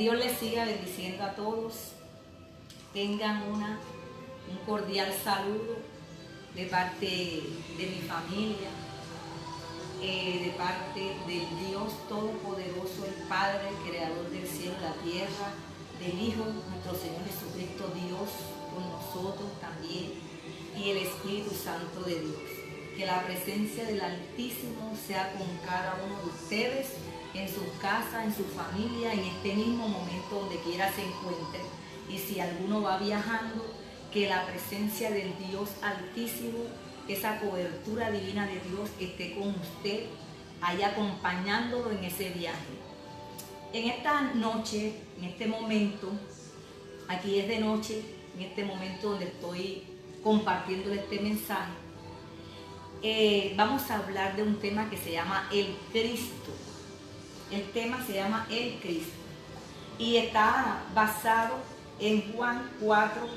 Dios les siga bendiciendo a todos. Tengan un cordial saludo de parte de mi familia, de parte del Dios Todopoderoso, el Padre, Creador del cielo y la tierra, del Hijo, nuestro Señor Jesucristo, Dios con nosotros también, y el Espíritu Santo de Dios. Que la presencia del Altísimo sea con cada uno de ustedes, en sus casas, en su familia, en este mismo momento donde quiera se encuentren. Y si alguno va viajando, que la presencia del Dios Altísimo, esa cobertura divina de Dios esté con usted, ahí acompañándolo en ese viaje. En esta noche, en este momento, aquí es de noche, en este momento donde estoy compartiendo este mensaje, vamos a hablar de un tema que se llama el Cristo. El tema se llama el Cristo y está basado en Juan 4,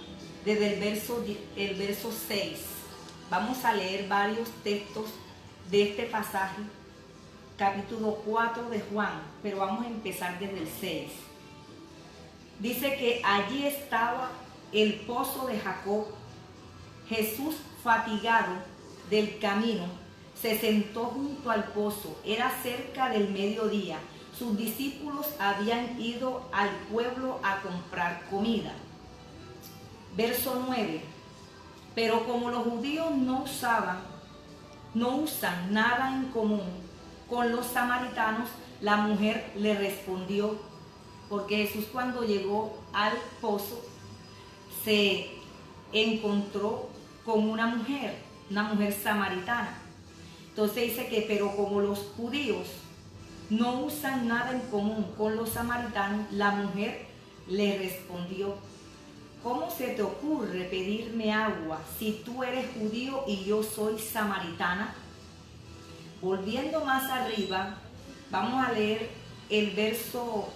desde el verso 6. Vamos a leer varios textos de este pasaje, capítulo 4 de Juan, pero vamos a empezar desde el 6. Dice que allí estaba el pozo de Jacob. Jesús, fatigado del camino, se sentó junto al pozo. Era cerca del mediodía. Sus discípulos habían ido al pueblo a comprar comida. Verso 9. Pero como los judíos no usan nada en común con los samaritanos, la mujer le respondió, porque Jesús cuando llegó al pozo se encontró con una mujer samaritana. Entonces dice que, pero como los judíos no usan nada en común con los samaritanos, la mujer le respondió, ¿cómo se te ocurre pedirme agua si tú eres judío y yo soy samaritana? Volviendo más arriba, vamos a leer el verso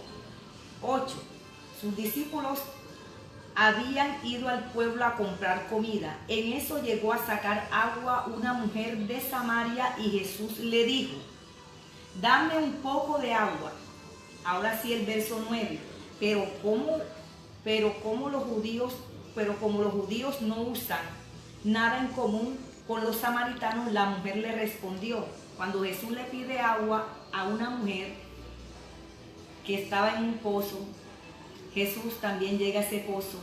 8. Sus discípulos habían ido al pueblo a comprar comida. En eso llegó a sacar agua una mujer de Samaria y Jesús le dijo, dame un poco de agua. Ahora sí el verso 9. Pero como los judíos no usan nada en común con los samaritanos, la mujer le respondió. Cuando Jesús le pide agua a una mujer que estaba en un pozo, Jesús también llega a ese pozo.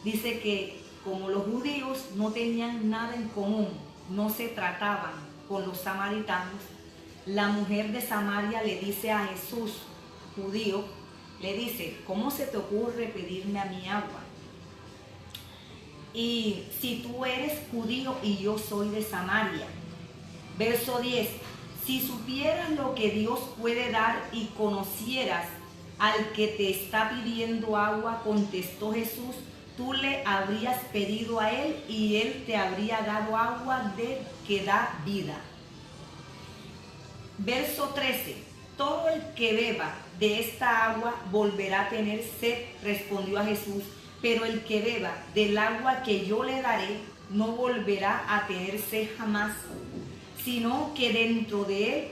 Dice que como los judíos no tenían nada en común, no se trataban con los samaritanos, la mujer de Samaria le dice a Jesús, judío, le dice, ¿cómo se te ocurre pedirme a mí agua? Y si tú eres judío y yo soy de Samaria. Verso 10, si supieras lo que Dios puede dar y conocieras al que te está pidiendo agua, contestó Jesús, tú le habrías pedido a él y él te habría dado agua de que da vida. Verso 13, todo el que beba de esta agua volverá a tener sed, respondió a Jesús, pero el que beba del agua que yo le daré no volverá a tener sed jamás, sino que dentro de él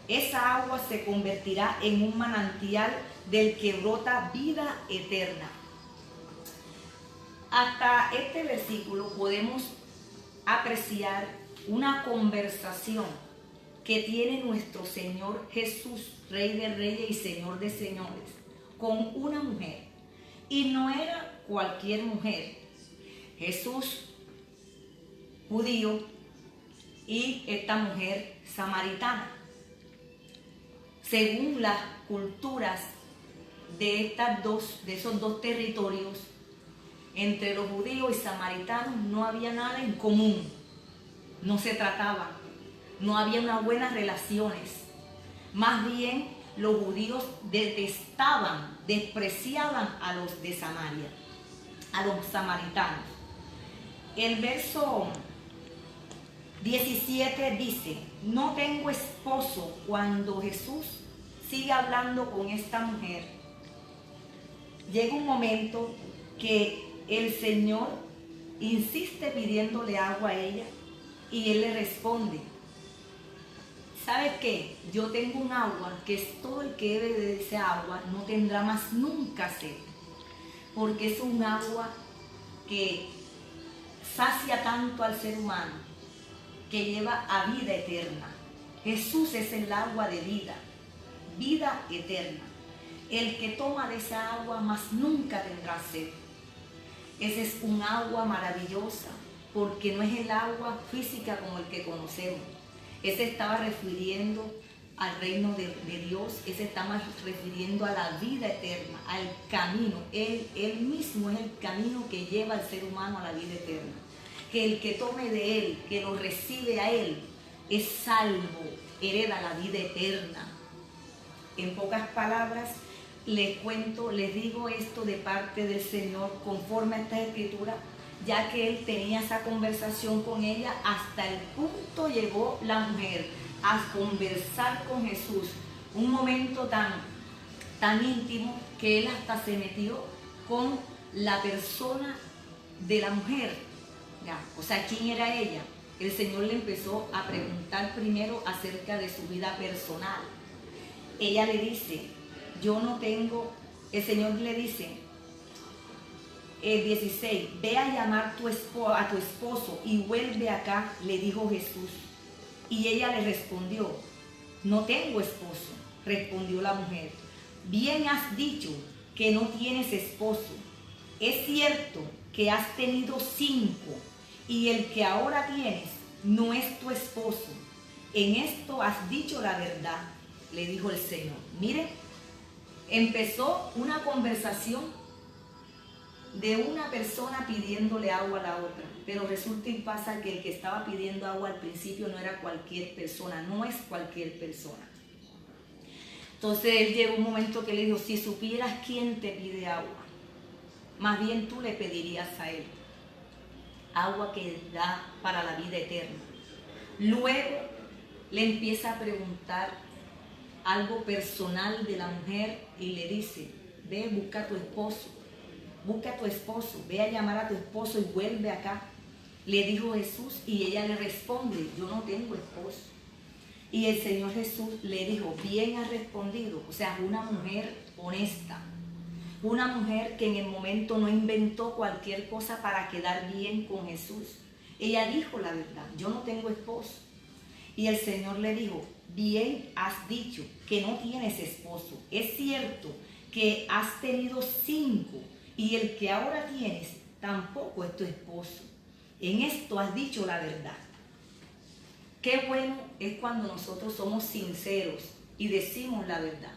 esa agua se convertirá en un manantial del que brota vida eterna. Hasta este versículo podemos apreciar una conversación que tiene nuestro Señor Jesús, Rey de Reyes y Señor de Señores, con una mujer. Y no era cualquier mujer. Jesús, judío, y esta mujer samaritana. Según las culturas de esos dos territorios, entre los judíos y samaritanos no había nada en común, no se trataban, no había unas buenas relaciones. Más bien los judíos detestaban, despreciaban a los de Samaria, a los samaritanos. El verso 17 dice, no tengo esposo. Cuando Jesús sigue hablando con esta mujer, llega un momento que el Señor insiste pidiéndole agua a ella y él le responde, ¿sabes qué? Yo tengo un agua que es todo el que bebe de esa agua no tendrá más nunca sed, porque es un agua que sacia tanto al ser humano, que lleva a vida eterna. Jesús es el agua de vida, vida eterna. El que toma de esa agua más nunca tendrá sed. Ese es un agua maravillosa, porque no es el agua física como el que conocemos. Ese estaba refiriendo al reino de Dios, ese estaba refiriendo a la vida eterna, al camino. Él mismo es el camino que lleva al ser humano a la vida eterna. Que el que tome de él, que lo recibe a él, es salvo, hereda la vida eterna. En pocas palabras, les digo esto de parte del Señor conforme a esta escritura, ya que él tenía esa conversación con ella, hasta el punto llegó la mujer a conversar con Jesús. Un momento tan íntimo que él hasta se metió con la persona de la mujer. Ya, o sea, ¿quién era ella? El Señor le empezó a preguntar primero acerca de su vida personal. Ella le dice, el Señor le dice, 16, ve a llamar a tu esposo y vuelve acá, le dijo Jesús. Y ella le respondió, no tengo esposo, respondió la mujer. Bien has dicho que no tienes esposo. Es cierto que has tenido 5 y el que ahora tienes no es tu esposo. En esto has dicho la verdad, le dijo el Señor. Mire, empezó una conversación de una persona pidiéndole agua a la otra, pero resulta y pasa que el que estaba pidiendo agua al principio no era cualquier persona, no es cualquier persona. Entonces él llegó un momento que le dijo, si supieras quién te pide agua, más bien tú le pedirías a él agua que da para la vida eterna. Luego le empieza a preguntar algo personal de la mujer y le dice, ve, busca a tu esposo, ve a llamar a tu esposo y vuelve acá, le dijo Jesús. Y ella le responde, yo no tengo esposo. Y el Señor Jesús le dijo, bien has respondido. O sea, una mujer honesta, una mujer que en el momento no inventó cualquier cosa para quedar bien con Jesús. Ella dijo la verdad, yo no tengo esposo. Y el Señor le dijo, bien has dicho que no tienes esposo. Es cierto que has tenido 5 y el que ahora tienes tampoco es tu esposo. En esto has dicho la verdad. Qué bueno es cuando nosotros somos sinceros y decimos la verdad.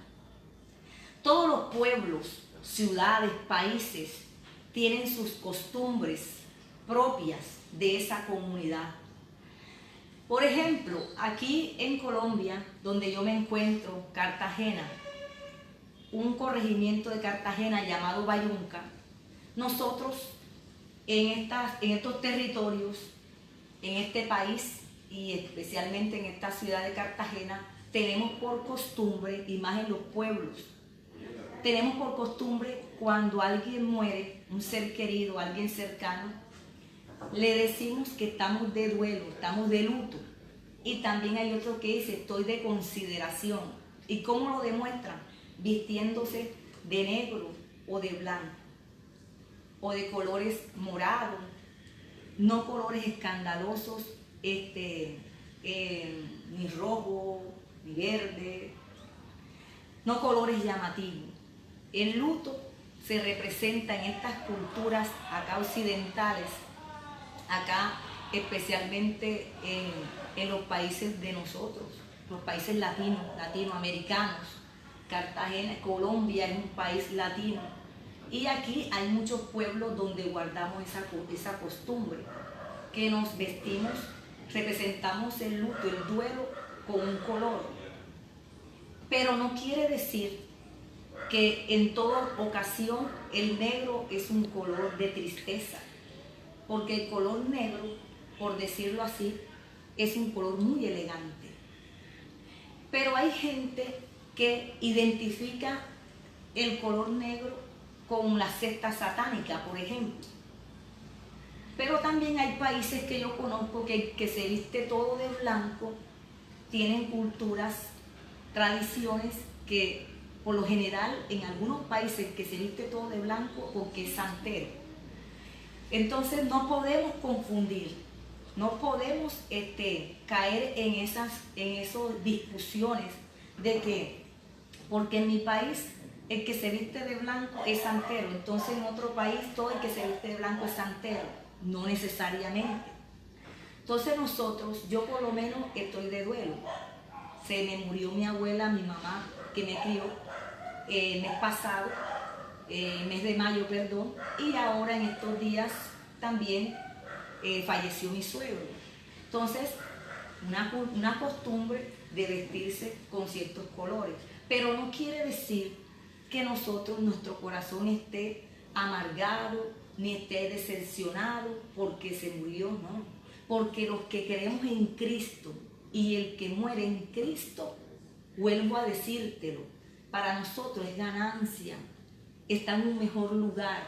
Todos los pueblos, ciudades, países tienen sus costumbres propias de esa comunidad. Por ejemplo, aquí en Colombia, donde yo me encuentro, Cartagena, un corregimiento de Cartagena llamado Bayunca, nosotros en estos territorios, en este país y especialmente en esta ciudad de Cartagena, tenemos por costumbre, y más en los pueblos, tenemos por costumbre cuando alguien muere, un ser querido, alguien cercano, le decimos que estamos de duelo, estamos de luto. Y también hay otro que dice, estoy de consideración. ¿Y cómo lo demuestran? Vistiéndose de negro o de blanco, o de colores morados, no colores escandalosos, ni rojo, ni verde, no colores llamativos. El luto se representa en estas culturas acá occidentales, acá especialmente en los países de nosotros, los países latinoamericanos. Cartagena, Colombia es un país latino y aquí hay muchos pueblos donde guardamos esa costumbre, que nos vestimos, representamos el luto, el duelo con un color, pero no quiere decir que en toda ocasión el negro es un color de tristeza, porque el color negro, por decirlo así, es un color muy elegante. Pero hay gente que identifica el color negro con la secta satánica, por ejemplo. Pero también hay países que yo conozco que se viste todo de blanco tienen culturas, tradiciones que por lo general en algunos países que se viste todo de blanco porque es santero. Entonces no podemos confundir, no podemos caer en esas discusiones de que porque en mi país el que se viste de blanco es santero, entonces en otro país todo el que se viste de blanco es santero. No necesariamente. Entonces nosotros, yo por lo menos estoy de duelo. Se me murió mi abuela, mi mamá, que me crió el mes pasado, mes de mayo, perdón, y ahora en estos días también falleció mi suegro. Entonces, una costumbre de vestirse con ciertos colores, pero no quiere decir que nuestro corazón esté amargado, ni esté decepcionado porque se murió, no. Porque los que creemos en Cristo y el que muere en Cristo, vuelvo a decírtelo, para nosotros es ganancia, está en un mejor lugar.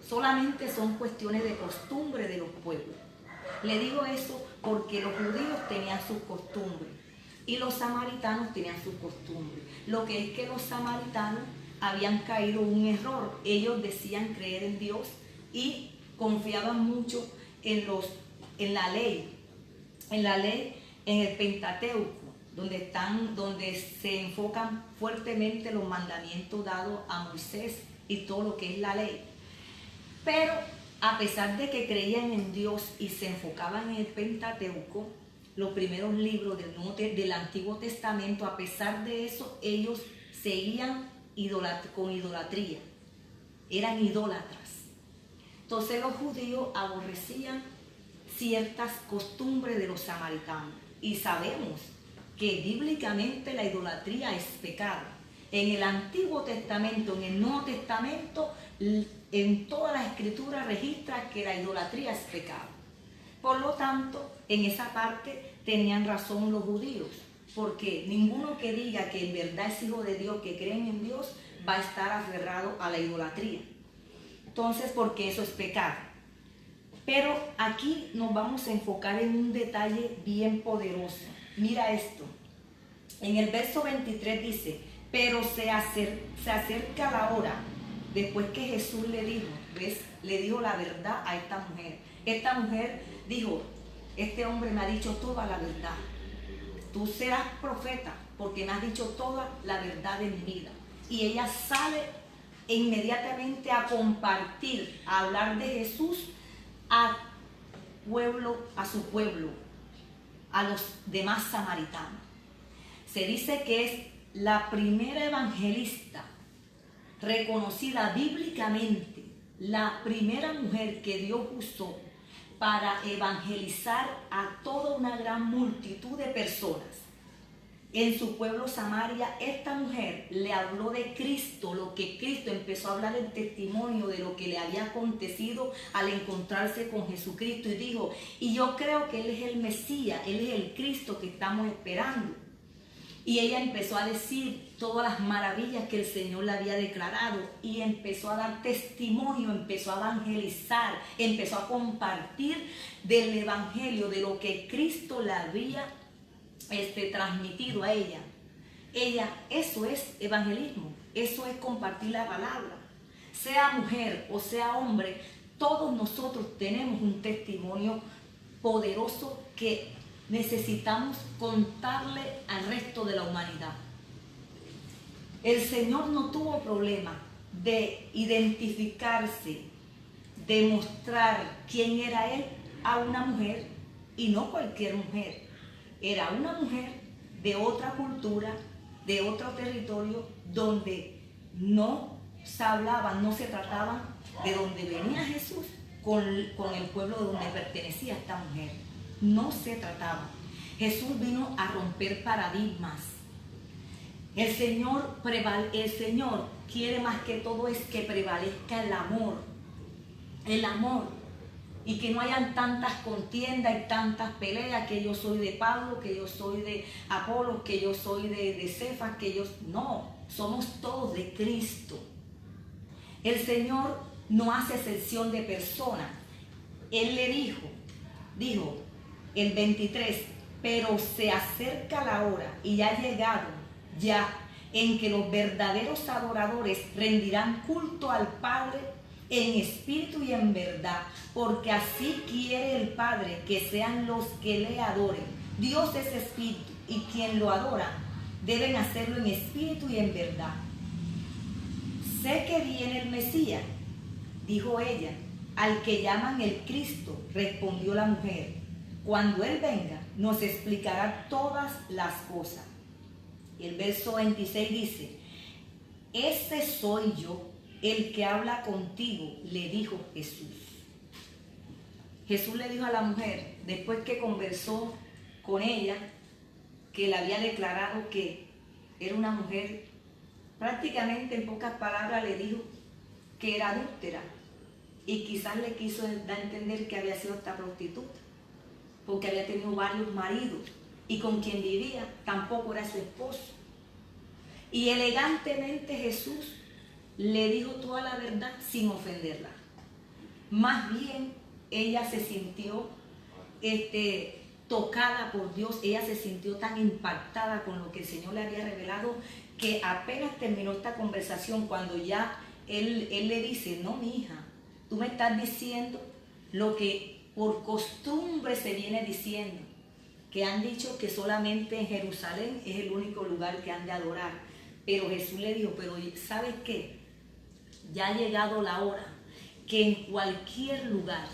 Solamente son cuestiones de costumbre de los pueblos. Le digo eso porque los judíos tenían sus costumbres y los samaritanos tenían sus costumbres. Lo que es que los samaritanos habían caído en un error. Ellos decían creer en Dios y confiaban mucho en la ley, en el Pentateuco, donde se enfocan fuertemente los mandamientos dados a Moisés y todo lo que es la ley. Pero a pesar de que creían en Dios y se enfocaban en el Pentateuco, los primeros libros del Antiguo Testamento, a pesar de eso, ellos seguían con idolatría, eran idólatras. Entonces los judíos aborrecían ciertas costumbres de los samaritanos y sabemos que bíblicamente la idolatría es pecado. En el Antiguo Testamento, en el Nuevo Testamento, en todas las escrituras registra que la idolatría es pecado. Por lo tanto, en esa parte tenían razón los judíos, porque ninguno que diga que en verdad es hijo de Dios, que creen en Dios, va a estar aferrado a la idolatría. Entonces, porque eso es pecado. Pero aquí nos vamos a enfocar en un detalle bien poderoso. Mira esto. En el verso 23 dice, pero se acerca la hora, después que Jesús le dijo, ¿ves? Le dijo la verdad a esta mujer. Esta mujer dijo, este hombre me ha dicho toda la verdad. Tú serás profeta porque me has dicho toda la verdad de mi vida. Y ella sale inmediatamente a compartir, a hablar de Jesús a su pueblo, a los demás samaritanos. Se dice que es la primera evangelista reconocida bíblicamente, la primera mujer que Dios usó para evangelizar a toda una gran multitud de personas. En su pueblo Samaria, esta mujer le habló de Cristo, lo que Cristo empezó a hablar el testimonio de lo que le había acontecido al encontrarse con Jesucristo y dijo, y yo creo que Él es el Mesías, Él es el Cristo que estamos esperando. Y ella empezó a decir todas las maravillas que el Señor le había declarado y empezó a dar testimonio, empezó a evangelizar, empezó a compartir del evangelio, de lo que Cristo le había transmitido a ella. Eso es evangelismo, eso es compartir la palabra. Sea mujer o sea hombre, todos nosotros tenemos un testimonio poderoso que necesitamos contarle al resto de la humanidad. El Señor no tuvo problema de identificarse, de mostrar quién era Él a una mujer, y no cualquier mujer. Era una mujer de otra cultura, de otro territorio, donde no se hablaban, no se trataban de donde venía Jesús con el pueblo de donde pertenecía esta mujer. No se trataba. Jesús vino a romper paradigmas. El Señor quiere más que todo es que prevalezca el amor. El amor. Y que no hayan tantas contiendas y tantas peleas, que yo soy de Pablo, que yo soy de Apolo, que yo soy de Cefas, no, somos todos de Cristo. El Señor no hace excepción de personas. Él le dijo, el 23, Pero se acerca la hora y ha llegado ya en que los verdaderos adoradores rendirán culto al Padre en espíritu y en verdad, porque así quiere el Padre que sean los que le adoren. Dios es espíritu y quien lo adora deben hacerlo en espíritu y en verdad. Sé que viene el Mesías, dijo ella. Al que llaman el Cristo, respondió la mujer. Cuando Él venga, nos explicará todas las cosas. Y el verso 26 dice: Ese soy yo, el que habla contigo, le dijo Jesús. Jesús le dijo a la mujer, después que conversó con ella, que le había declarado que era una mujer, prácticamente en pocas palabras le dijo que era adúltera. Y quizás le quiso dar a entender que había sido hasta prostituta, porque había tenido varios maridos y con quien vivía tampoco era su esposo. Y elegantemente Jesús le dijo toda la verdad sin ofenderla. Más bien ella se sintió tocada por Dios, ella se sintió tan impactada con lo que el Señor le había revelado, que apenas terminó esta conversación, cuando ya él le dice: no, mi hija, tú me estás diciendo lo que por costumbre se viene diciendo, que han dicho que solamente en Jerusalén es el único lugar que han de adorar. Pero Jesús le dijo: pero ¿sabes qué? Ya ha llegado la hora que en cualquier lugar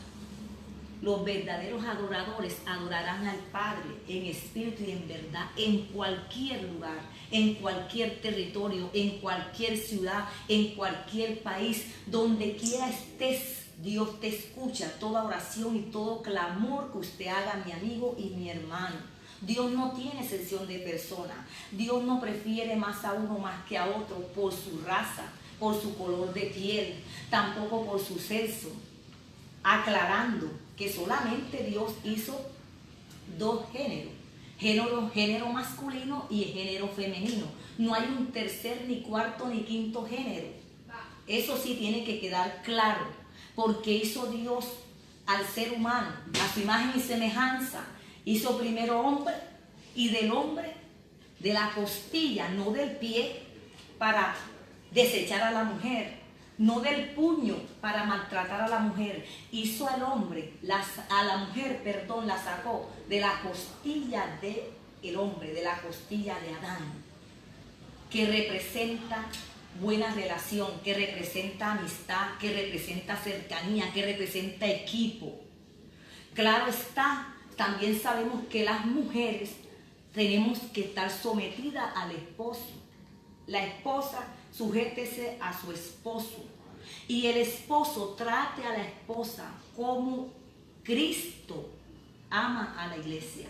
los verdaderos adoradores adorarán al Padre en espíritu y en verdad, en cualquier lugar, en cualquier territorio, en cualquier ciudad, en cualquier país, donde quiera estés. Dios te escucha toda oración y todo clamor que usted haga, mi amigo y mi hermano. Dios no tiene excepción de persona. Dios no prefiere más a uno más que a otro por su raza, por su color de piel, tampoco por su sexo. Aclarando que solamente Dios hizo dos géneros, género masculino y género femenino. No hay un tercer, ni cuarto, ni quinto género. Eso sí tiene que quedar claro, porque hizo Dios al ser humano a su imagen y semejanza. Hizo primero hombre, y del hombre, de la costilla, no del pie, para desechar a la mujer, no del puño para maltratar a la mujer. Hizo al hombre, a la mujer, la sacó de la costilla del hombre, de la costilla de Adán, que representa buena relación, que representa amistad, que representa cercanía, que representa equipo. Claro está, también sabemos que las mujeres tenemos que estar sometidas al esposo. La esposa sujétese a su esposo, y el esposo trate a la esposa como Cristo ama a la iglesia.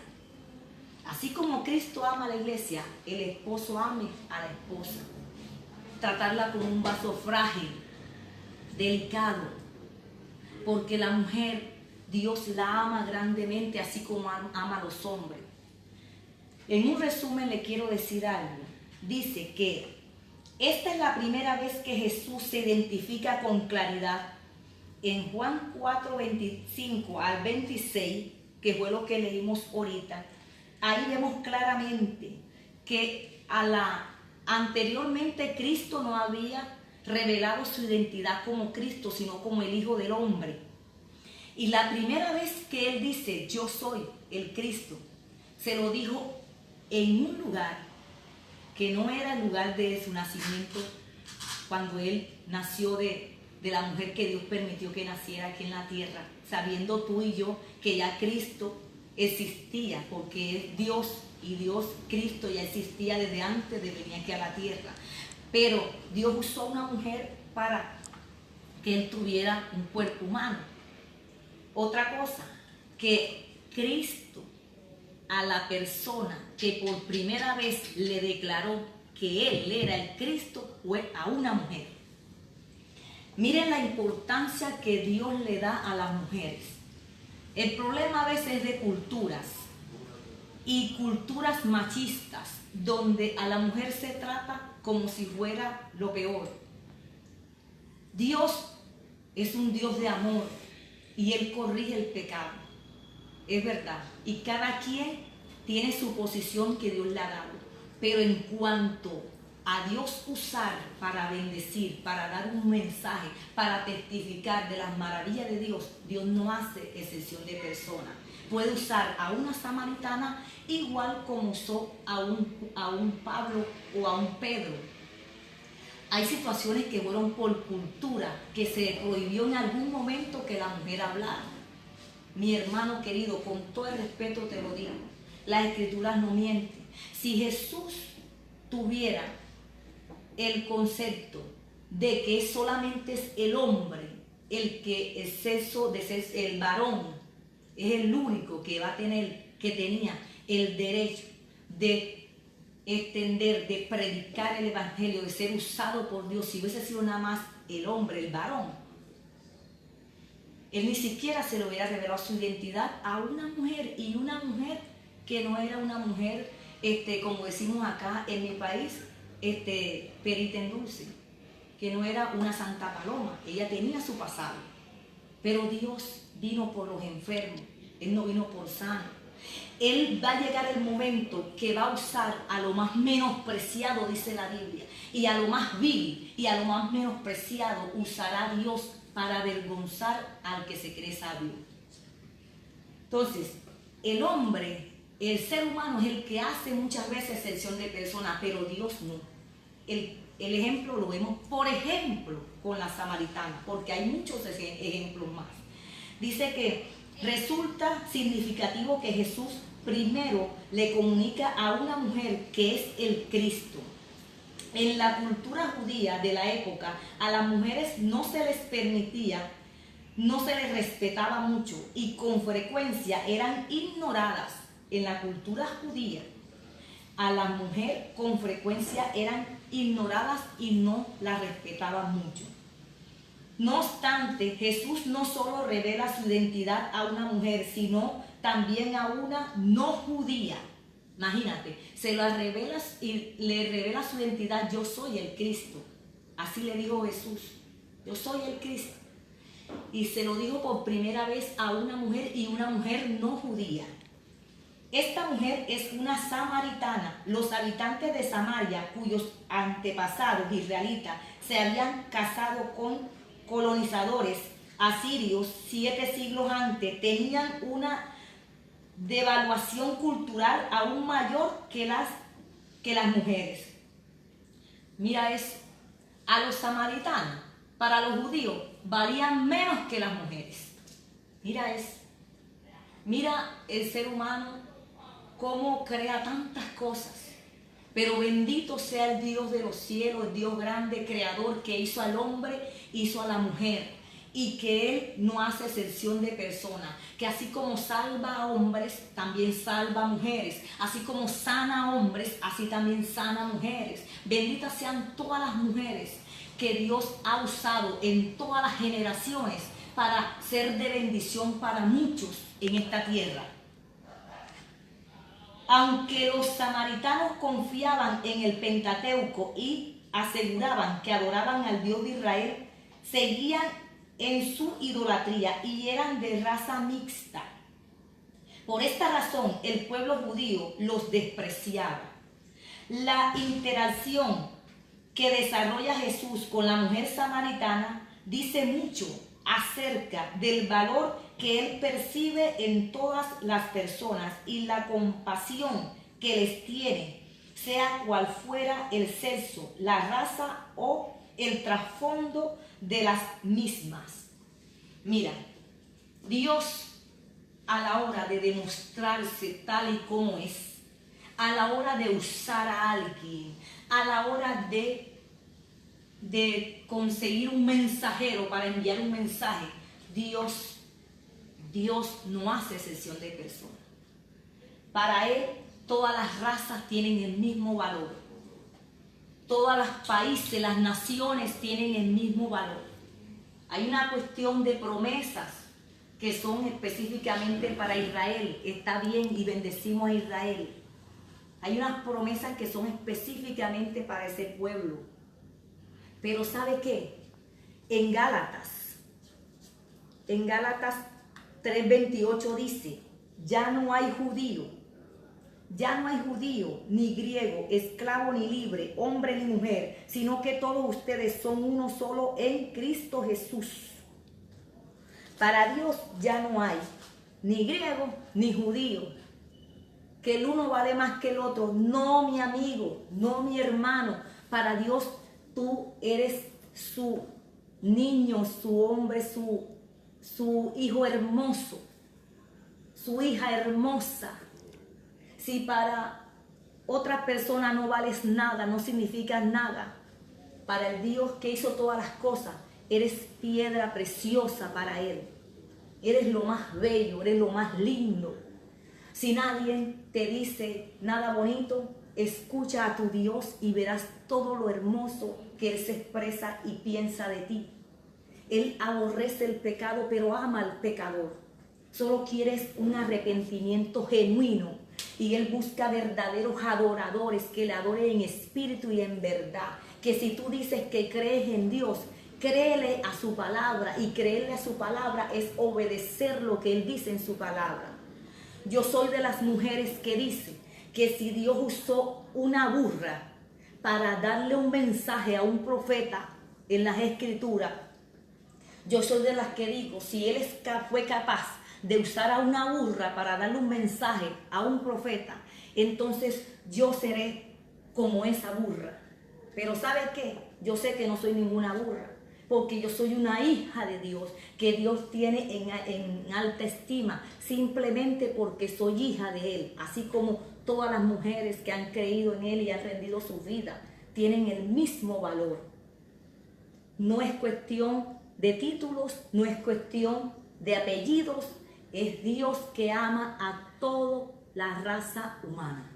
Así como Cristo ama a la iglesia, el esposo ame a la esposa. Tratarla como un vaso frágil, delicado, porque la mujer, Dios la ama grandemente, así como ama a los hombres. En un resumen le quiero decir algo. Dice que esta es la primera vez que Jesús se identifica con claridad. En Juan 4, 25 al 26, que fue lo que leímos ahorita, ahí vemos claramente que anteriormente Cristo no había revelado su identidad como Cristo, sino como el Hijo del Hombre. Y la primera vez que Él dice: yo soy el Cristo, se lo dijo en un lugar que no era el lugar de su nacimiento, cuando Él nació de la mujer que Dios permitió que naciera aquí en la tierra, sabiendo tú y yo que ya Cristo existía, porque es Dios, y Cristo ya existía desde antes de venir aquí a la tierra. Pero Dios usó una mujer para que Él tuviera un cuerpo humano. Otra cosa, que Cristo, a la persona que por primera vez le declaró que Él era el Cristo, fue a una mujer. Miren la importancia que Dios le da a las mujeres. El problema a veces es de culturas, y culturas machistas, donde a la mujer se trata como si fuera lo peor. Dios es un Dios de amor, y Él corrige el pecado. Es verdad. Y cada quien tiene su posición que Dios le ha dado. Pero en cuanto a Dios usar para bendecir, para dar un mensaje, para testificar de las maravillas de Dios, Dios no hace excepción de persona. Puede usar a una samaritana igual como usó a un Pablo o a un Pedro. Hay situaciones que fueron por cultura, que se prohibió en algún momento que la mujer hablara. Mi hermano querido, con todo el respeto te lo digo, las escrituras no mienten. Si Jesús tuviera el concepto de que solamente es el hombre el que el sexo de ser el varón es el único que va a tener, que tenía el derecho de extender, de predicar el evangelio, de ser usado por Dios, si hubiese sido nada más el hombre, el varón, él ni siquiera se le hubiera revelado su identidad a una mujer, y una mujer que no era una mujer, como decimos acá en mi país, perita en dulce, que no era una santa paloma. Ella tenía su pasado, pero Dios vino por los enfermos, Él no vino por sanos. Él va a llegar el momento que va a usar a lo más menospreciado, dice la Biblia, y a lo más vil y a lo más menospreciado usará Dios para avergonzar al que se cree sabio. Entonces, el hombre, el ser humano es el que hace muchas veces excepción de personas, pero Dios no. El ejemplo lo vemos, por ejemplo, con la samaritana, porque hay muchos ejemplos más. Dice que resulta significativo que Jesús primero le comunica a una mujer que es el Cristo. En la cultura judía de la época, a las mujeres no se les permitía, no se les respetaba mucho y con frecuencia eran ignoradas. En la cultura judía, a la mujer con frecuencia eran ignoradas y no las respetaban mucho. No obstante, Jesús no solo revela su identidad a una mujer, sino también a una no judía. Imagínate, se la revela y le revela su identidad: yo soy el Cristo. Así le dijo Jesús: yo soy el Cristo. Y se lo dijo por primera vez a una mujer, y una mujer no judía. Esta mujer es una samaritana. Los habitantes de Samaria, cuyos antepasados israelitas se habían casado con colonizadores asirios 7 siglos antes, tenían una devaluación cultural aún mayor que las mujeres. Mira eso. A los samaritanos, para los judíos, valían menos que las mujeres. Mira eso. Mira el ser humano cómo crea tantas cosas. Pero bendito sea el Dios de los cielos, el Dios grande, creador, que hizo al hombre, hizo a la mujer, y que Él no hace excepción de personas, que así como salva a hombres, también salva a mujeres, así como sana a hombres, así también sana a mujeres. Benditas sean todas las mujeres que Dios ha usado en todas las generaciones para ser de bendición para muchos en esta tierra. Aunque los samaritanos confiaban en el Pentateuco y aseguraban que adoraban al Dios de Israel, seguían en su idolatría y eran de raza mixta. Por esta razón, el pueblo judío los despreciaba. La interacción que desarrolla Jesús con la mujer samaritana dice mucho acerca del valor que Él percibe en todas las personas y la compasión que les tiene, sea cual fuera el sexo, la raza o el trasfondo de las mismas. Mira, Dios, a la hora de demostrarse tal y como es, a la hora de usar a alguien, a la hora de conseguir un mensajero para enviar un mensaje, Dios no hace excepción de personas. Para Él, todas las razas tienen el mismo valor. Todos los países, las naciones tienen el mismo valor. Hay una cuestión de promesas que son específicamente para Israel. Está bien y bendecimos a Israel. Hay unas promesas que son específicamente para ese pueblo. Pero ¿sabe qué? En Gálatas 3:28 dice: ya no hay judío ya no hay judío, ni griego, esclavo ni libre, hombre ni mujer, sino que todos ustedes son uno solo en Cristo Jesús. Para Dios ya no hay ni griego ni judío, que el uno vale más que el otro. No, mi amigo, no, mi hermano. Para Dios tú eres su niño, su hombre, su hijo hermoso, su hija hermosa. Si para otra persona no vales nada, no significas nada, para el Dios que hizo todas las cosas, eres piedra preciosa para Él. Eres lo más bello, eres lo más lindo. Si nadie te dice nada bonito, escucha a tu Dios y verás todo lo hermoso que Él se expresa y piensa de ti. Él aborrece el pecado, pero ama al pecador. Solo quieres un arrepentimiento genuino. Y Él busca verdaderos adoradores que le adoren en espíritu y en verdad. Que si tú dices que crees en Dios, créele a su palabra. Y creerle a su palabra es obedecer lo que Él dice en su palabra. Yo soy de las mujeres que dicen que si Dios usó una burra para darle un mensaje a un profeta en las Escrituras, yo soy de las que digo, si Él fue capaz de usar a una burra para darle un mensaje a un profeta, entonces yo seré como esa burra. Pero ¿sabe qué? Yo sé que no soy ninguna burra, porque yo soy una hija de Dios, que Dios tiene en alta estima, simplemente porque soy hija de Él, así como todas las mujeres que han creído en Él y han rendido su vida, tienen el mismo valor. No es cuestión de títulos, no es cuestión de apellidos, es Dios que ama a toda la raza humana.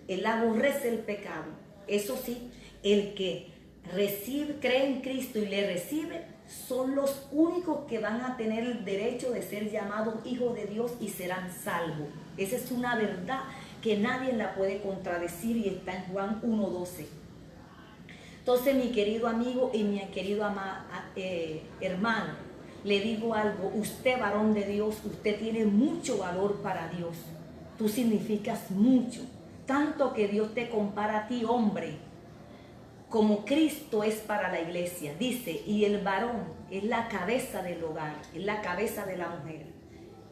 Él aborrece el pecado. Eso sí, el que cree en Cristo y le recibe, son los únicos que van a tener el derecho de ser llamados hijos de Dios y serán salvos. Esa es una verdad que nadie la puede contradecir y está en Juan 1:12. Entonces, mi querido amigo y mi querido hermano, le digo algo, usted varón de Dios, usted tiene mucho valor para Dios. Tú significas mucho, tanto que Dios te compara a ti, hombre, como Cristo es para la iglesia. Dice, y el varón es la cabeza del hogar, es la cabeza de la mujer.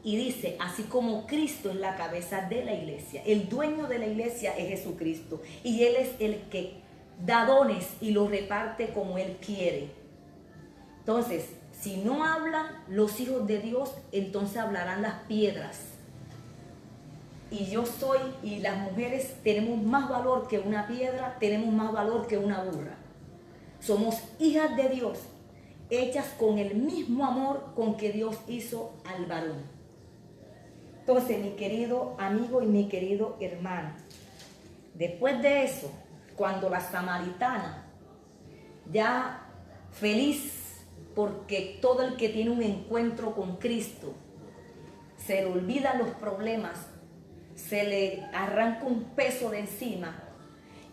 Y dice, así como Cristo es la cabeza de la iglesia, el dueño de la iglesia es Jesucristo. Y Él es el que da dones y los reparte como Él quiere. Entonces, si no hablan los hijos de Dios, entonces hablarán las piedras. Y yo soy, y las mujeres tenemos más valor que una piedra, tenemos más valor que una burra. Somos hijas de Dios, hechas con el mismo amor con que Dios hizo al varón. Entonces, mi querido amigo y mi querido hermano, después de eso, cuando la samaritana, ya feliz, porque todo el que tiene un encuentro con Cristo, se le olvidan los problemas, se le arranca un peso de encima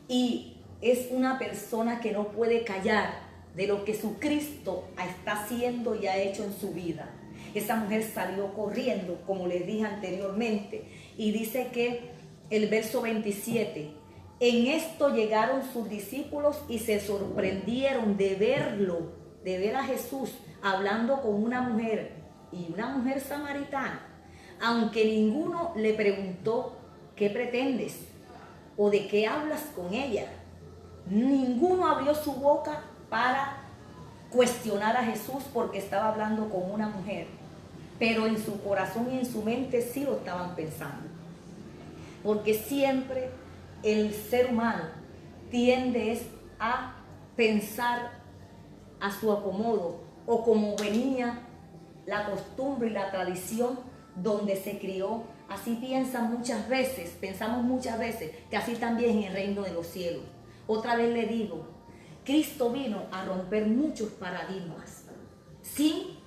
y es una persona que no puede callar de lo que su Cristo está haciendo y ha hecho en su vida. Esa mujer salió corriendo, como les dije anteriormente, y dice que el verso 27, en esto llegaron sus discípulos y se sorprendieron de verlo, de ver a Jesús hablando con una mujer y una mujer samaritana, aunque ninguno le preguntó ¿qué pretendes? ¿O de qué hablas con ella? Ninguno abrió su boca para cuestionar a Jesús porque estaba hablando con una mujer, pero en su corazón y en su mente sí lo estaban pensando, porque siempre el ser humano tiende a pensar a su acomodo o como venía la costumbre y la tradición donde se crió. Así pensamos muchas veces que así también en el reino de los cielos. Otra vez le digo, Cristo vino a romper muchos paradigmas sin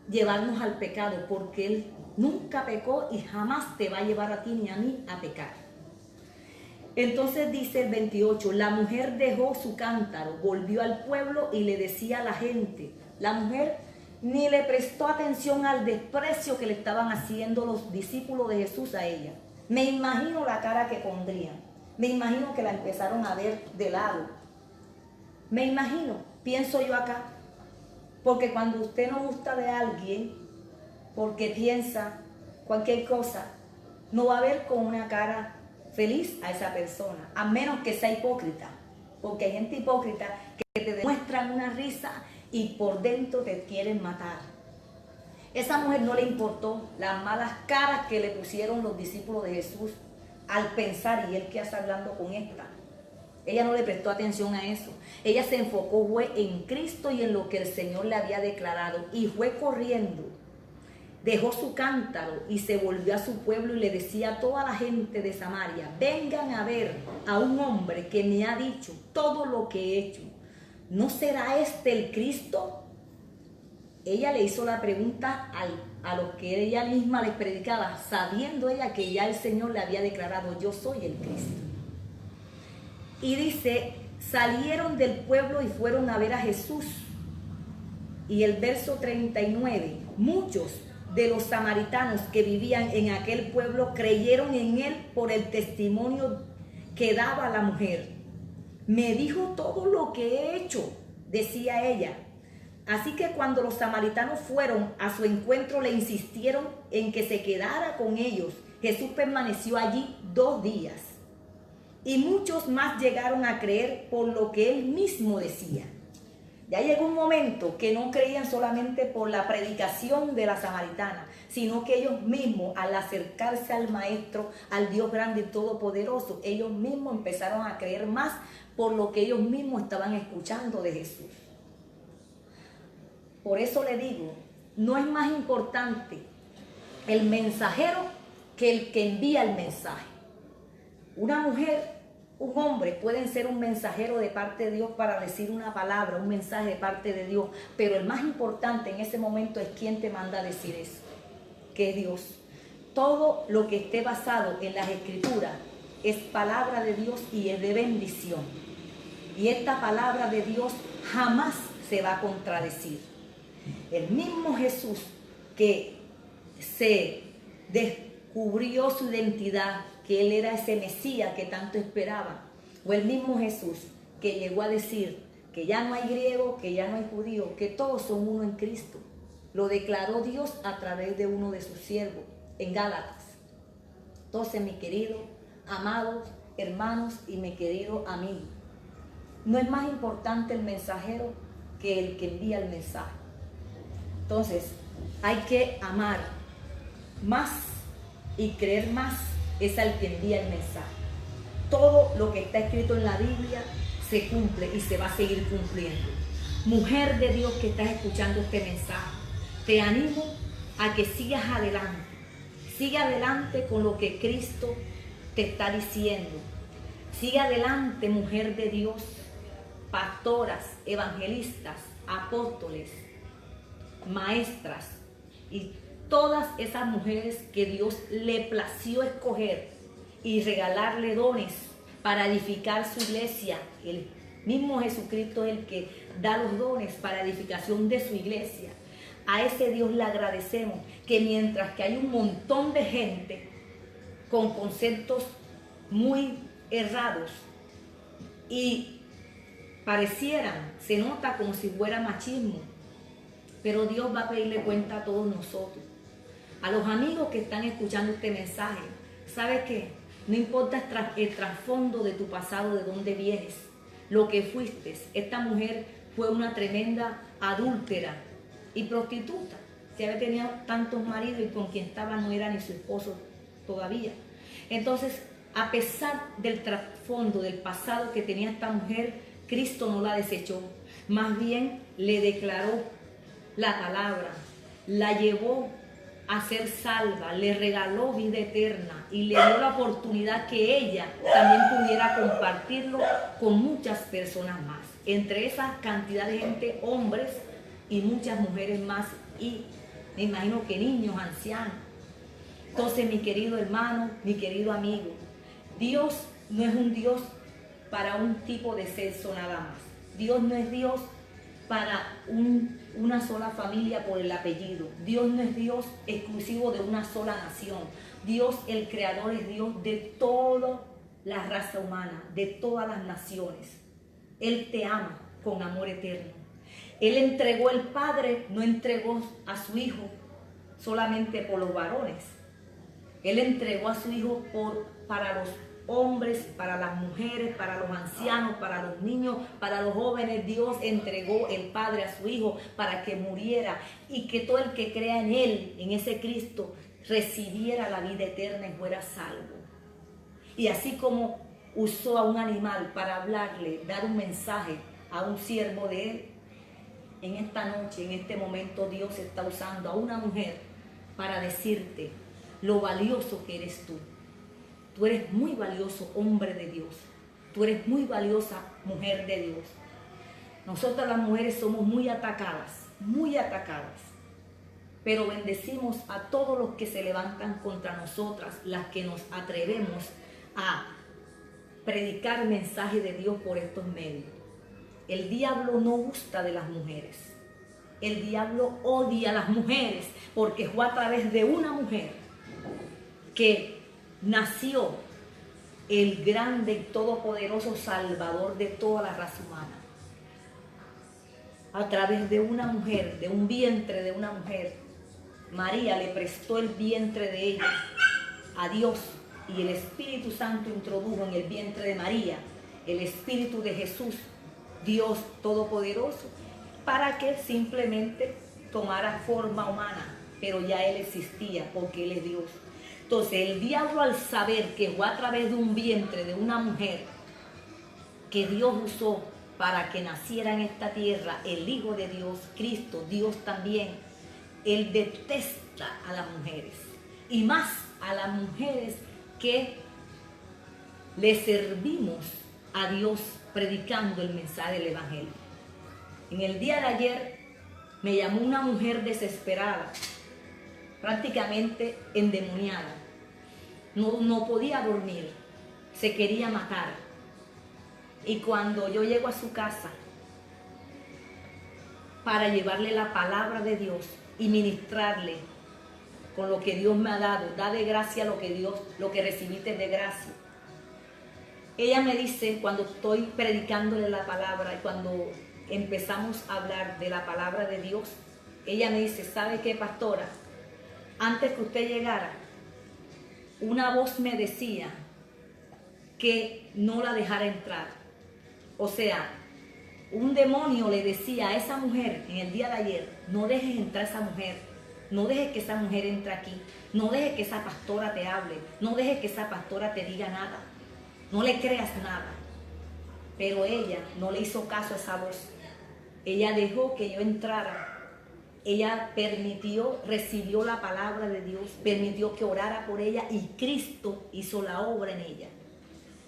llevarnos al pecado, porque Él nunca pecó y jamás te va a llevar a ti ni a mí a pecar. Entonces dice el 28, la mujer dejó su cántaro, volvió al pueblo y le decía a la gente. La mujer ni le prestó atención al desprecio que le estaban haciendo los discípulos de Jesús a ella. Me imagino la cara que pondrían. Me imagino que la empezaron a ver de lado. Me imagino, pienso yo acá. Porque cuando usted no gusta de alguien, porque piensa cualquier cosa, no va a ver con una cara feliz a esa persona, a menos que sea hipócrita. Porque hay gente hipócrita que te demuestran una risa y por dentro te quieren matar. Esa mujer no le importó las malas caras que le pusieron los discípulos de Jesús al pensar, ¿y él qué está hablando con esta? Ella no le prestó atención a eso. Ella se enfocó fue en Cristo y en lo que el Señor le había declarado. Y fue corriendo. Dejó su cántaro y se volvió a su pueblo y le decía a toda la gente de Samaria: vengan a ver a un hombre que me ha dicho todo lo que he hecho. ¿No será este el Cristo? Ella le hizo la pregunta a los que ella misma les predicaba, sabiendo ella que ya el Señor le había declarado: yo soy el Cristo. Y dice, salieron del pueblo y fueron a ver a Jesús. Y el verso 39, muchos de los samaritanos que vivían en aquel pueblo creyeron en él por el testimonio que daba la mujer. Me dijo todo lo que he hecho, decía ella. Así que cuando los samaritanos fueron a su encuentro, le insistieron en que se quedara con ellos. Jesús permaneció allí 2 días. Y muchos más llegaron a creer por lo que él mismo decía. Ya llegó un momento que no creían solamente por la predicación de la samaritana, sino que ellos mismos, al acercarse al Maestro, al Dios grande y todopoderoso, ellos mismos empezaron a creer más por lo que ellos mismos estaban escuchando de Jesús. Por eso le digo, no es más importante el mensajero que el que envía el mensaje. Una mujer, un hombre pueden ser un mensajero de parte de Dios para decir una palabra, un mensaje de parte de Dios, pero el más importante en ese momento es quien te manda a decir eso, que es Dios. Todo lo que esté basado en las Escrituras es palabra de Dios y es de bendición. Y esta palabra de Dios jamás se va a contradecir. El mismo Jesús que se descubrió su identidad, que él era ese Mesías que tanto esperaba, o el mismo Jesús que llegó a decir que ya no hay griego, que ya no hay judío, que todos son uno en Cristo. Lo declaró Dios a través de uno de sus siervos en Gálatas. Entonces, mi querido, amados hermanos y mi querido amigo, no es más importante el mensajero que el que envía el mensaje. Entonces, hay que amar más y creer más es al que envía el mensaje. Todo lo que está escrito en la Biblia se cumple y se va a seguir cumpliendo. Mujer de Dios que estás escuchando este mensaje, te animo a que sigas adelante. Sigue adelante con lo que Cristo te está diciendo. Sigue adelante, mujer de Dios, pastoras, evangelistas, apóstoles, maestras y todas esas mujeres que Dios le plació escoger y regalarle dones para edificar su iglesia. El mismo Jesucristo es el que da los dones para edificación de su iglesia. A ese Dios le agradecemos que mientras que hay un montón de gente con conceptos muy errados y parecieran, se nota como si fuera machismo, pero Dios va a pedirle cuenta a todos nosotros. A los amigos que están escuchando este mensaje, ¿sabes qué? No importa el trasfondo de tu pasado, de dónde vienes, lo que fuiste. Esta mujer fue una tremenda adúltera y prostituta. Si había tenido tantos maridos y con quien estaba no era ni su esposo todavía. Entonces, a pesar del trasfondo, del pasado que tenía esta mujer, Cristo no la desechó. Más bien le declaró la palabra, la llevó a ser salva, le regaló vida eterna y le dio la oportunidad que ella también pudiera compartirlo con muchas personas más. Entre esa cantidad de gente, hombres y muchas mujeres más, y me imagino que niños, ancianos. Entonces, mi querido hermano, mi querido amigo, Dios no es un Dios para un tipo de sexo nada más. Dios no es Dios para una sola familia por el apellido. Dios no es Dios exclusivo de una sola nación. Dios el Creador es Dios de toda la raza humana, de todas las naciones. Él te ama con amor eterno. Él entregó el Padre, no entregó a su Hijo solamente por los varones. Él entregó a su Hijo para los hombres, para las mujeres, para los ancianos, para los niños, para los jóvenes. Dios entregó el Padre a su Hijo para que muriera y que todo el que crea en Él, en ese Cristo, recibiera la vida eterna y fuera salvo. Y así como usó a un animal para hablarle, dar un mensaje a un siervo de Él, en esta noche, en este momento, Dios está usando a una mujer para decirte lo valioso que eres tú. Tú eres muy valioso, hombre de Dios. Tú eres muy valiosa, mujer de Dios. Nosotras las mujeres somos muy atacadas, pero bendecimos a todos los que se levantan contra nosotras, las que nos atrevemos a predicar el mensaje de Dios por estos medios. El diablo no gusta de las mujeres. El diablo odia a las mujeres porque fue a través de una mujer que nació el grande y todopoderoso Salvador de toda la raza humana. A través de una mujer, de un vientre de una mujer, María le prestó el vientre de ella a Dios y el Espíritu Santo introdujo en el vientre de María el Espíritu de Jesús, Dios Todopoderoso, para que simplemente tomara forma humana, pero ya Él existía porque Él es Dios. Entonces el diablo, al saber que fue a través de un vientre de una mujer que Dios usó para que naciera en esta tierra el Hijo de Dios, Cristo, Dios también, Él detesta a las mujeres, y más a las mujeres que le servimos a Dios predicando el mensaje del Evangelio. En el día de ayer me llamó una mujer desesperada, prácticamente endemoniada. No podía dormir, se quería matar. Y cuando yo llego a su casa para llevarle la palabra de Dios y ministrarle con lo que Dios me ha dado, da de gracia lo que recibiste de gracia. Ella me dice, cuando estoy predicándole la palabra y cuando empezamos a hablar de la palabra de Dios, ella me dice, ¿sabe qué, pastora? Antes que usted llegara, una voz me decía que no la dejara entrar. O sea, un demonio le decía a esa mujer en el día de ayer, no dejes entrar a esa mujer, no dejes que esa mujer entre aquí, no dejes que esa pastora te hable, no dejes que esa pastora te diga nada, no le creas nada. Pero ella no le hizo caso a esa voz. Ella dejó que yo entrara. Ella permitió, recibió la palabra de Dios, permitió que orara por ella y Cristo hizo la obra en ella.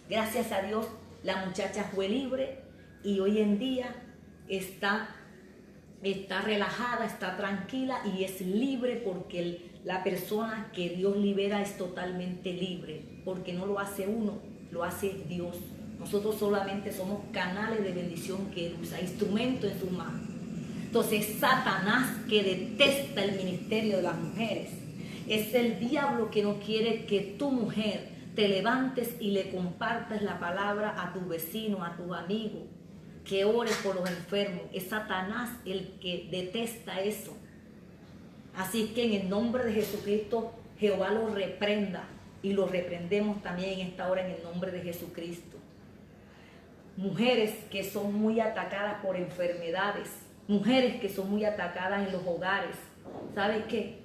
Gracias a Dios, la muchacha fue libre y hoy en día está relajada, está tranquila y es libre, porque la persona que Dios libera es totalmente libre, porque no lo hace uno, lo hace Dios. Nosotros solamente somos canales de bendición que Él usa, instrumentos en su mano. Entonces Satanás, que detesta el ministerio de las mujeres, es el diablo que no quiere que tu mujer te levantes y le compartas la palabra a tu vecino, a tu amigo, que ores por los enfermos. Es Satanás el que detesta eso. Así que en el nombre de Jesucristo, Jehová lo reprenda, y lo reprendemos también en esta hora en el nombre de Jesucristo. Mujeres que son muy atacadas por enfermedades, mujeres que son muy atacadas en los hogares, ¿sabes qué?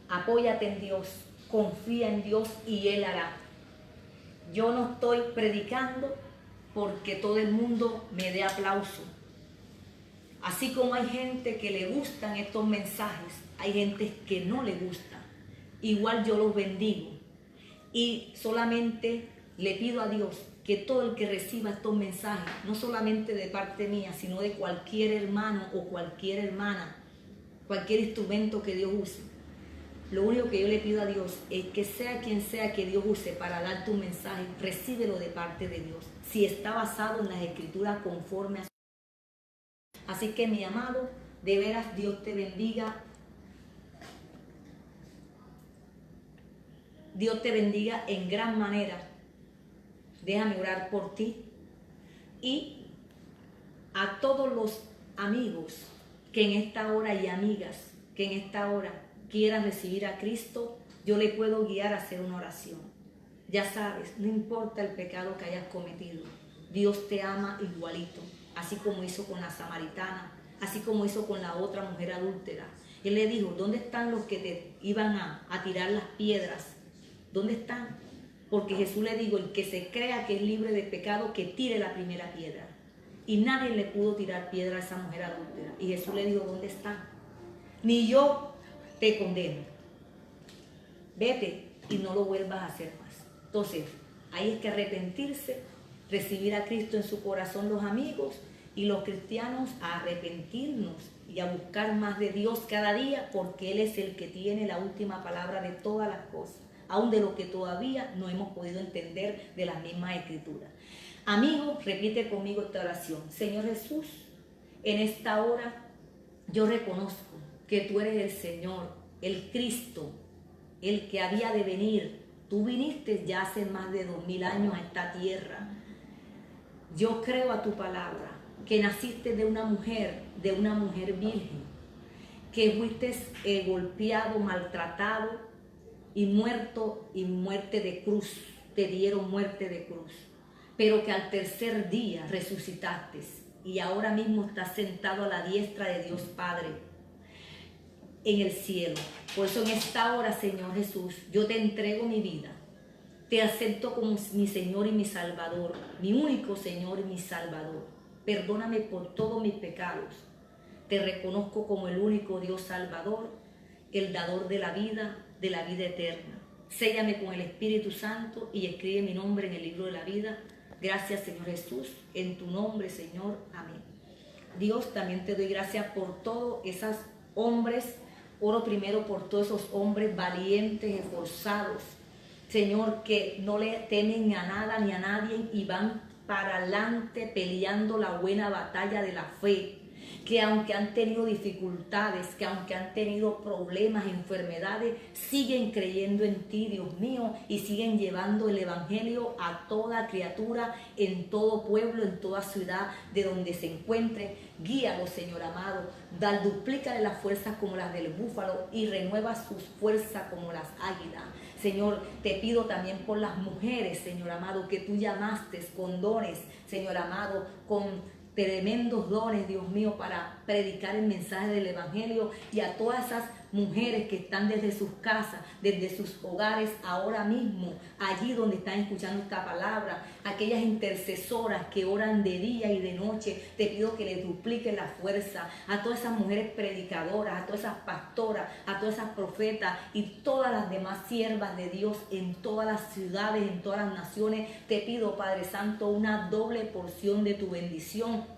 Apóyate en Dios, confía en Dios y Él hará. Yo no estoy predicando porque todo el mundo me dé aplauso. Así como hay gente que le gustan estos mensajes, hay gente que no le gusta. Igual yo los bendigo. Y solamente le pido a Dios que todo el que reciba estos mensajes, no solamente de parte mía, sino de cualquier hermano o cualquier hermana, cualquier instrumento que Dios use, lo único que yo le pido a Dios es que sea quien sea que Dios use para dar tu mensaje, recíbelo de parte de Dios, si está basado en las Escrituras conforme a su... Así que, mi amado, de veras Dios te bendiga. Dios te bendiga en gran manera. Déjame orar por ti. Y a todos los amigos que en esta hora y amigas que en esta hora quieran recibir a Cristo, yo le puedo guiar a hacer una oración. Ya sabes, no importa el pecado que hayas cometido, Dios te ama igualito, así como hizo con la samaritana, así como hizo con la otra mujer adúltera. Él le dijo, ¿dónde están los que te iban a tirar las piedras? ¿Dónde están? Porque Jesús le dijo, el que se crea que es libre de pecado, que tire la primera piedra. Y nadie le pudo tirar piedra a esa mujer adúltera. Y Jesús le dijo, ¿dónde están? Ni yo te condeno. Vete y no lo vuelvas a hacer más. Entonces, ahí es que arrepentirse, recibir a Cristo en su corazón los amigos y los cristianos a arrepentirnos y a buscar más de Dios cada día, porque Él es el que tiene la última palabra de todas las cosas, aun de lo que todavía no hemos podido entender de las mismas escrituras. Amigo, repite conmigo esta oración. Señor Jesús, en esta hora yo reconozco que tú eres el Señor, el Cristo, el que había de venir. Tú viniste ya hace más de 2000 años a esta tierra. Yo creo a tu palabra, que naciste de una mujer virgen, que fuiste golpeado, maltratado y muerto, y muerte de cruz, te dieron muerte de cruz, pero que al tercer día resucitaste y ahora mismo estás sentado a la diestra de Dios Padre en el cielo. Por eso en esta hora, Señor Jesús, yo te entrego mi vida. Te acepto como mi Señor y mi Salvador, mi único Señor y mi Salvador. Perdóname por todos mis pecados. Te reconozco como el único Dios Salvador, el dador de la vida eterna. Séllame con el Espíritu Santo y escribe mi nombre en el libro de la vida. Gracias, Señor Jesús, en tu nombre, Señor. Amén. Dios, también te doy gracias por todos esos hombres. Oro primero por todos esos hombres valientes, esforzados, Señor, que no le temen a nada ni a nadie y van para adelante peleando la buena batalla de la fe. Que aunque han tenido dificultades, que aunque han tenido problemas, enfermedades, siguen creyendo en ti, Dios mío, y siguen llevando el evangelio a toda criatura, en todo pueblo, en toda ciudad de donde se encuentre. Guíalos, Señor amado, duplícale las fuerzas como las del búfalo y renueva sus fuerzas como las águilas. Señor, te pido también por las mujeres, Señor amado, que tú llamaste con dones, Señor amado, con tremendos dones, Dios mío, para predicar el mensaje del evangelio, y a todas esas mujeres que están desde sus casas, desde sus hogares, ahora mismo, allí donde están escuchando esta palabra, aquellas intercesoras que oran de día y de noche, te pido que les dupliquen la fuerza, a todas esas mujeres predicadoras, a todas esas pastoras, a todas esas profetas y todas las demás siervas de Dios en todas las ciudades, en todas las naciones. Te pido, Padre Santo, una doble porción de tu bendición.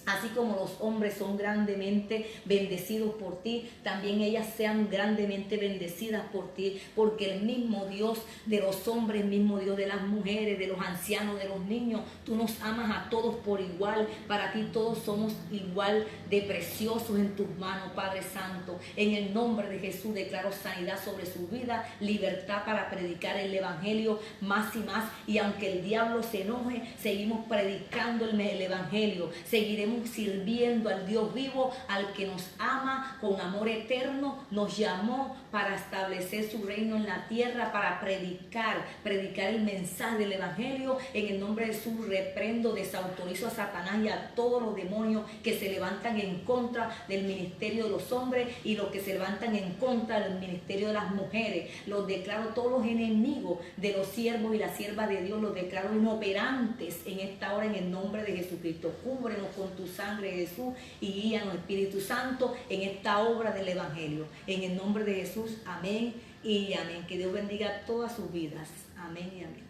Así como los hombres son grandemente bendecidos por ti, también ellas sean grandemente bendecidas por ti, porque el mismo Dios de los hombres, el mismo Dios de las mujeres, de los ancianos, de los niños, tú nos amas a todos por igual. Para ti todos somos igual de preciosos en tus manos, Padre Santo. En el nombre de Jesús declaro sanidad sobre su vida, libertad para predicar el evangelio más y más, y aunque el diablo se enoje, seguimos predicando el evangelio, seguiremos sirviendo al Dios vivo, al que nos ama con amor eterno, nos llamó para establecer su reino en la tierra, para predicar el mensaje del evangelio. En el nombre de Jesús reprendo, desautorizo a Satanás y a todos los demonios que se levantan en contra del ministerio de los hombres y los que se levantan en contra del ministerio de las mujeres. Los declaro, todos los enemigos de los siervos y las siervas de Dios, los declaro inoperantes en esta hora en el nombre de Jesucristo. Cúbrenos con tu sangre, Jesús, y guíanos, Espíritu Santo, en esta obra del evangelio. En el nombre de Jesús, amén y amén. Que Dios bendiga todas sus vidas. Amén y amén.